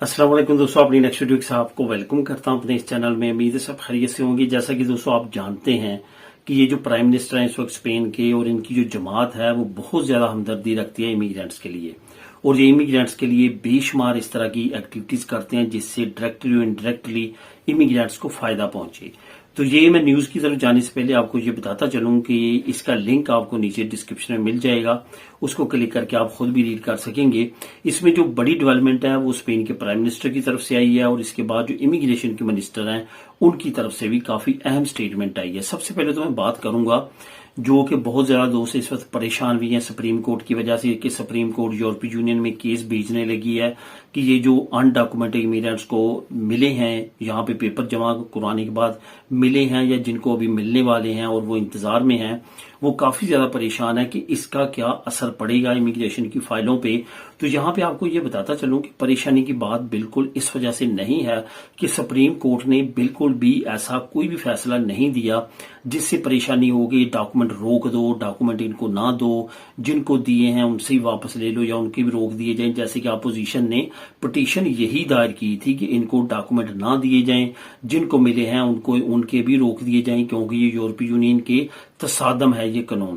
अस्सलाम वालेकुम दोस्तों, अपनी नेक्स्ट वीडियो के साथ आपको वेलकम करता हूं अपने इस चैनल में। उम्मीद है सब खैरियत से होंगी। जैसा कि दोस्तों आप जानते हैं कि ये जो प्राइम मिनिस्टर हैं इस वक्त स्पेन के, और इनकी जो जमात है वो बहुत ज्यादा हमदर्दी रखती है इमिग्रेंट्स के लिए, और ये इमिग्रेंट्स के लिए बेशुमार इस तरह की एक्टिविटीज करते हैं जिससे डायरेक्टली और इनडायरेक्टली इमिग्रेंट्स को फायदा पहुंचे। तो ये मैं न्यूज की तरफ जाने से पहले आपको ये बताता चलूं कि इसका लिंक आपको नीचे डिस्क्रिप्शन में मिल जाएगा, उसको क्लिक करके आप खुद भी रीड कर सकेंगे। इसमें जो बड़ी डेवलपमेंट है वो स्पेन के प्राइम मिनिस्टर की तरफ से आई है, और इसके बाद जो इमिग्रेशन के मिनिस्टर हैं उनकी तरफ से भी काफी अहम स्टेटमेंट आई है। सबसे पहले तो मैं बात करूंगा जो कि बहुत ज्यादा दोस्त इस वक्त परेशान भी हैं सुप्रीम कोर्ट की वजह से, कि सुप्रीम कोर्ट यूरोपीय यूनियन में केस भेजने लगी है कि ये जो अनडॉक्यूमेंटेड इमिग्रेंट्स को मिले हैं, यहाँ पे पेपर जमा कराने के बाद मिले हैं या जिनको अभी मिलने वाले हैं और वो इंतजार में हैं, वो काफी ज्यादा परेशान है कि इसका क्या असर पड़ेगा इमिग्रेशन की फाइलों पे। तो यहाँ पे आपको ये बताता चलूं कि परेशानी की बात बिल्कुल इस वजह से नहीं है कि सुप्रीम कोर्ट ने बिल्कुल भी ऐसा कोई भी फैसला नहीं दिया जिससे परेशानी होगी, डॉक्यूमेंट रोक दो, डॉक्यूमेंट इनको ना दो, जिनको दिए हैं उनसे ही वापस ले लो या उनके भी रोक दिए जाएं। जैसे कि अपोजिशन ने पिटीशन यही दायर की थी कि इनको डॉक्यूमेंट ना दिए जाएं, जिनको मिले हैं उनको उनके भी रोक दिए जाएं, क्योंकि ये यूरोपीय यूनियन के तसादम है ये कानून।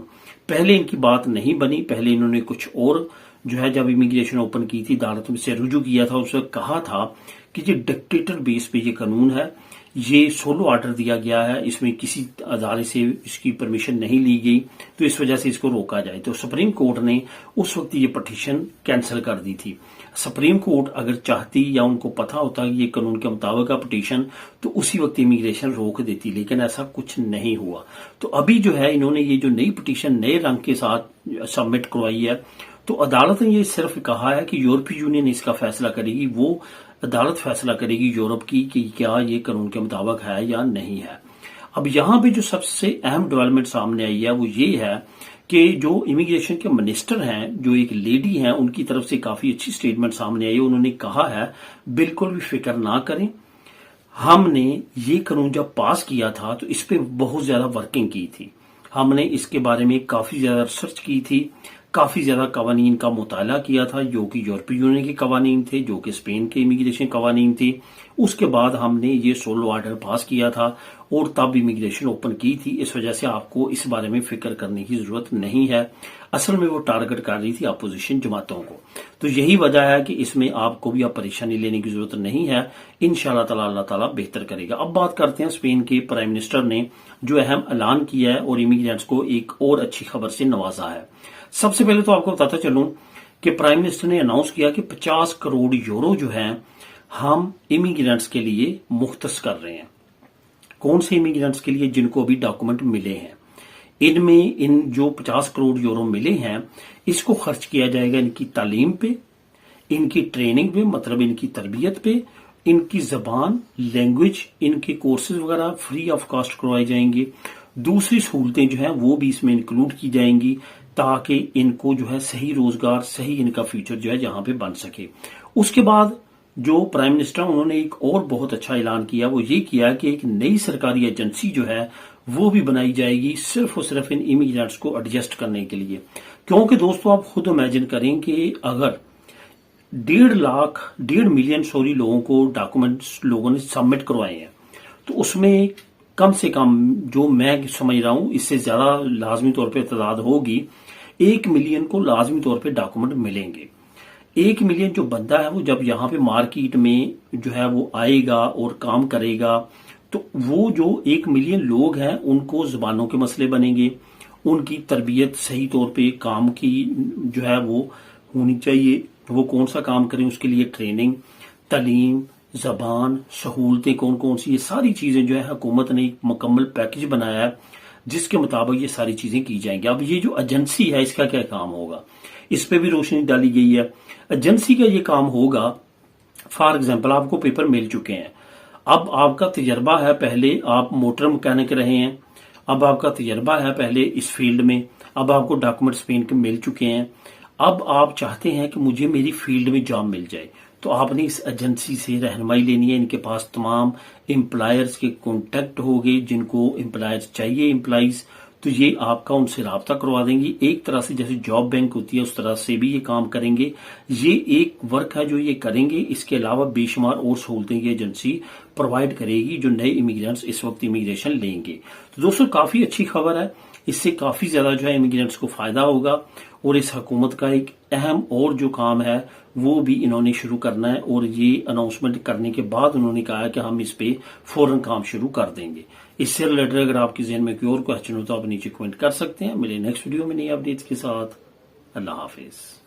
पहले इनकी बात नहीं बनी, पहले इन्होंने कुछ और जो है जब इमिग्रेशन ओपन की थी, अदालत में से रुजू किया था, उसमें कहा था कि ये डिक्टेटर बेस पे ये कानून है, ये सोलो ऑर्डर दिया गया है, इसमें किसी अदालत से इसकी परमिशन नहीं ली गई, तो इस वजह से इसको रोका जाए। तो सुप्रीम कोर्ट ने उस वक्त ये पिटीशन कैंसिल कर दी थी। सुप्रीम कोर्ट अगर चाहती या उनको पता होता कि ये कानून के मुताबिक का पिटीशन, तो उसी वक्त इमिग्रेशन रोक देती, लेकिन ऐसा कुछ नहीं हुआ। तो अभी जो है इन्होंने ये जो नई पिटीशन नए रंग के साथ सबमिट करवाई है, तो अदालत ने ये सिर्फ कहा है कि यूरोपीय यूनियन इसका फैसला करेगी, वो अदालत फैसला करेगी यूरोप की कि क्या ये कानून के मुताबिक है या नहीं है। अब यहाँ पे जो सबसे अहम डेवलपमेंट सामने आई है वो ये है कि जो इमिग्रेशन के मिनिस्टर हैं, जो एक लेडी हैं, उनकी तरफ से काफी अच्छी स्टेटमेंट सामने आई है। उन्होंने कहा है बिल्कुल भी फिक्र ना करें, हमने ये कानून जब पास किया था तो इस पे बहुत ज्यादा वर्किंग की थी, हमने इसके बारे में काफी ज्यादा रिसर्च की थी, काफी ज्यादा कवानीन का मुताला किया था, जो कि यूरोपीय यूनियन के कवानीन थे, जो कि स्पेन के इमिग्रेशन कवानीन थे। उसके बाद हमने ये सोलो ऑर्डर पास किया था और तब इमिग्रेशन ओपन की थी। इस वजह से आपको इस बारे में फिक्र करने की जरूरत नहीं है। असल में वो टारगेट कर रही थी अपोजिशन जमातों को, तो यही वजह है कि इसमें आपको भी अब परेशानी लेने की जरूरत नहीं है। इंशाल्लाह ताला अल्लाह ताला बेहतर करेगा। अब बात करते हैं स्पेन के प्राइम मिनिस्टर ने जो अहम ऐलान किया है और इमिग्रेंट्स को एक और अच्छी खबर से नवाजा है। सबसे पहले तो आपको बताता चलूं कि प्राइम मिनिस्टर ने अनाउंस किया कि 50 करोड़ यूरो जो है हम इमिग्रेंट्स के लिए मुख्तस कर रहे हैं। कौन से इमिग्रेंट्स के लिए? जिनको अभी डॉक्यूमेंट मिले हैं। इनमें इन जो 50 करोड़ यूरो मिले हैं, इसको खर्च किया जाएगा इनकी तालीम पे, इनकी ट्रेनिंग पे, मतलब इनकी तरबियत पे, इनकी जबान, लैंग्वेज, इनके कोर्सेज वगैरह फ्री ऑफ कॉस्ट करवाए जाएंगे। दूसरी सहूलतें जो है वो भी इसमें इंक्लूड की जाएंगी, ताकि इनको जो है सही रोजगार, सही इनका फ्यूचर जो है यहाँ पे बन सके। उसके बाद जो प्राइम मिनिस्टर उन्होंने एक और बहुत अच्छा ऐलान किया, वो ये किया कि एक नई सरकारी एजेंसी जो है वो भी बनाई जाएगी सिर्फ और सिर्फ इन इमिग्रेंट्स को एडजस्ट करने के लिए। क्योंकि दोस्तों आप खुद इमेजिन करें कि अगर 1.5 मिलियन लोगों को डॉक्यूमेंट्स लोगों ने सबमिट करवाए हैं, तो उसमें कम से कम जो मैं समझ रहा हूं इससे ज्यादा लाजमी तौर पे तादाद होगी, 1 मिलियन को लाजमी तौर पे डॉक्यूमेंट मिलेंगे। 1 मिलियन जो बंदा है वो जब यहाँ पे मार्केट में जो है वो आएगा और काम करेगा, तो वो जो 1 मिलियन लोग हैं उनको जुबानों के मसले बनेंगे, उनकी तरबियत सही तौर पे काम की जो है वो होनी चाहिए, वो कौन सा काम करें उसके लिए ट्रेनिंग, तालीम, जबान, सहूलतें कौन कौन सी, ये सारी चीजें जो है हुकूमत ने एक मुकम्मल पैकेज बनाया है जिसके मुताबिक ये सारी चीजें की जाएंगी। अब ये जो एजेंसी है इसका क्या काम होगा, इस पे भी रोशनी डाली गई है। एजेंसी का ये काम होगा, फॉर एग्जाम्पल आपको पेपर मिल चुके हैं, अब आपका तजर्बा है, पहले आप मोटर मैकेनिक रहे हैं, अब आपका तजर्बा है पहले इस फील्ड में, अब आपको डॉक्यूमेंट स्पेन के मिल चुके हैं, अब आप चाहते हैं कि मुझे मेरी फील्ड में जॉब मिल जाए, तो आपने इस एजेंसी से रहनुमाई लेनी है। इनके पास तमाम एम्प्लॉयर्स के कॉन्टेक्ट होंगे, जिनको एम्प्लॉयर्स चाहिए एम्प्लॉइज, تو یہ آپ کا ان سے رابطہ کروا دیں گی. ایک طرح سے جیسے جاب بینک ہوتی ہے اس طرح سے بھی یہ کام کریں گے. یہ ایک ورک ہے جو یہ کریں گے. اس کے علاوہ بے شمار اور سہولتیں یہ ایجنسی پرووائڈ کرے گی جو نئے امیگرینٹس اس وقت امیگریشن لیں گے. تو دوستوں کافی اچھی خبر ہے. اس سے کافی زیادہ جو ہے امیگرینٹس کو فائدہ ہوگا. اور اس حکومت کا ایک اہم اور جو کام ہے وہ بھی انہوں نے شروع کرنا ہے. اور یہ اناؤنسمنٹ کرنے کے بعد انہوں نے کہا کہ ہم اس پہ فوراً کام شروع کر دیں گے. اس سے ریلیٹڈ اگر آپ کے ذہن میں کوئی اور کوسچن ہو تو آپ نیچے کمنٹ کر سکتے ہیں. ملے نیکسٹ ویڈیو میں نئی اپڈیٹس کے ساتھ. اللہ حافظ.